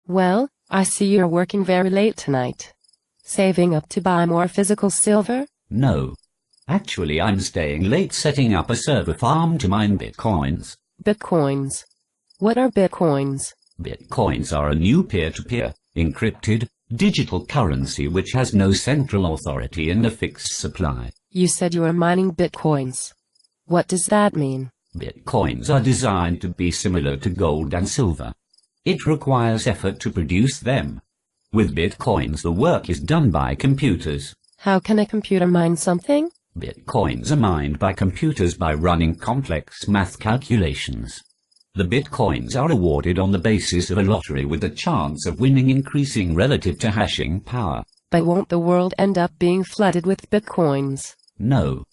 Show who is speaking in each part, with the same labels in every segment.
Speaker 1: Well, I see you're working very late tonight. Saving up to buy more physical silver?
Speaker 2: No. Actually, I'm staying late setting up a server farm to mine bitcoins.
Speaker 1: Bitcoins. What are bitcoins?
Speaker 2: Bitcoins are a new peer-to-peer, encrypted, digital currency which has no central authority and a fixed supply.
Speaker 1: You said you were mining bitcoins. What does that mean?
Speaker 2: Bitcoins are designed to be similar to gold and silver. It requires effort to produce them. With bitcoins, the work is done by computers.
Speaker 1: How can a computer mine something?
Speaker 2: Bitcoins are mined by computers by running complex math calculations. The bitcoins are awarded on the basis of a lottery with the chance of winning increasing relative to hashing power.
Speaker 1: But won't the world end up being flooded with bitcoins?
Speaker 2: No.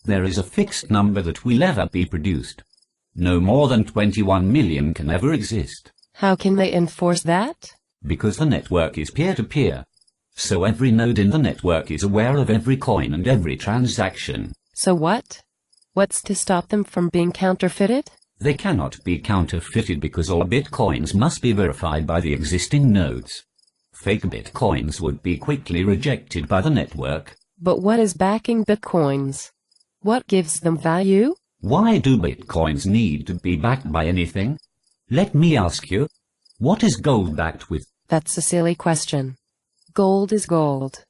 Speaker 2: There is a fixed number that will ever be produced. No more than 21 million can ever exist.
Speaker 1: How can they enforce that?
Speaker 2: Because the network is peer-to-peer. So every node in the network is aware of every coin and every transaction.
Speaker 1: So what? What's to stop them from being counterfeited?
Speaker 2: They cannot be counterfeited because all bitcoins must be verified by the existing nodes. Fake bitcoins would be quickly rejected by the network.
Speaker 1: But what is backing bitcoins? What gives them value?
Speaker 2: Why do bitcoins need to be backed by anything? Let me ask you, what is gold backed with?
Speaker 1: That's a silly question. Gold is gold.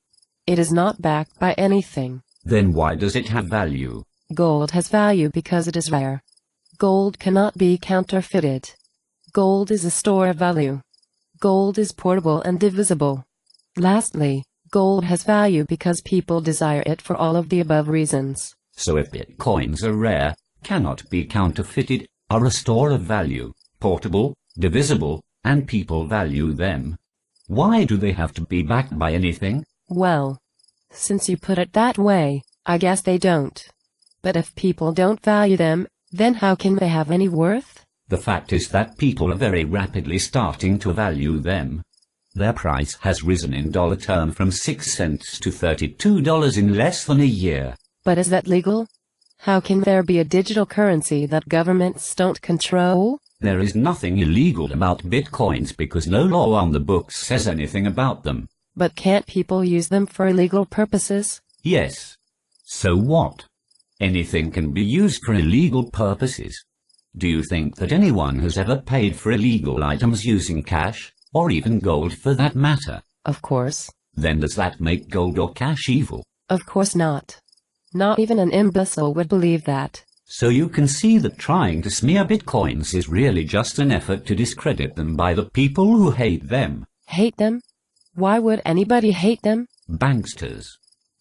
Speaker 1: It is not backed by anything.
Speaker 2: Then why does it have value?
Speaker 1: Gold has value because it is rare. Gold cannot be counterfeited. Gold is a store of value. Gold is portable and divisible. Lastly, gold has value because people desire it for all of the above reasons.
Speaker 2: So if bitcoins are rare, cannot be counterfeited, are a store of value, portable, divisible, and people value them, why do they have to be backed by anything?
Speaker 1: Well, since you put it that way, I guess they don't. But if people don't value them, then how can they have any worth?
Speaker 2: The fact is that people are very rapidly starting to value them. Their price has risen in dollar term from 6 cents to $32 in less than a year.
Speaker 1: But is that legal? How can there be a digital currency that governments don't control?
Speaker 2: There is nothing illegal about bitcoins because no law on the books says anything about them.
Speaker 1: But can't people use them for illegal purposes?
Speaker 2: Yes. So what? Anything can be used for illegal purposes. Do you think that anyone has ever paid for illegal items using cash, or even gold for that matter?
Speaker 1: Of course.
Speaker 2: Then does that make gold or cash evil?
Speaker 1: Of course not. Not even an imbecile would believe that.
Speaker 2: So you can see that trying to smear bitcoins is really just an effort to discredit them by the people who hate them.
Speaker 1: Hate them? Why would anybody hate them?
Speaker 2: Banksters.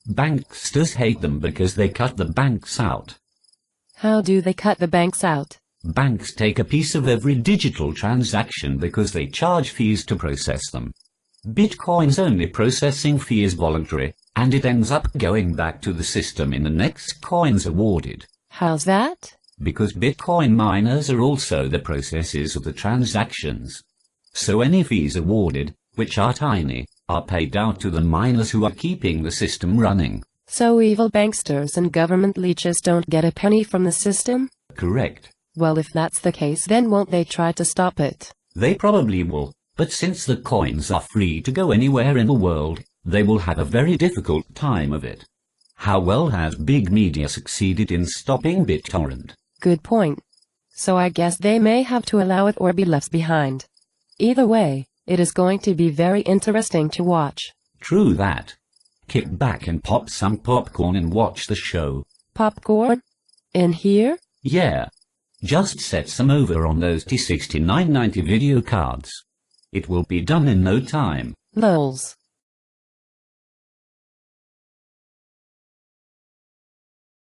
Speaker 2: Banksters hate them because they cut the banks out.
Speaker 1: How do they cut the banks out?
Speaker 2: Banks take a piece of every digital transaction because they charge fees to process them. Bitcoin's only processing fee is voluntary, and it ends up going back to the system in the next coins awarded.
Speaker 1: How's that?
Speaker 2: Because Bitcoin miners are also the processors of the transactions. So any fees awarded, which are tiny, are paid out to the miners who are keeping the system running.
Speaker 1: So evil banksters and government leeches don't get a penny from the system?
Speaker 2: Correct.
Speaker 1: Well, if that's the case, then won't they try to stop it?
Speaker 2: They probably will, but since the coins are free to go anywhere in the world, they will have a very difficult time of it. How well has big media succeeded in stopping BitTorrent?
Speaker 1: Good point. So I guess they may have to allow it or be left behind. Either way, it is going to be very interesting to watch.
Speaker 2: True that. Kick back and pop some popcorn and watch the show.
Speaker 1: Popcorn? In here?
Speaker 2: Yeah. Just set some over on those T6990 video cards. It will be done in no time.
Speaker 1: Lols.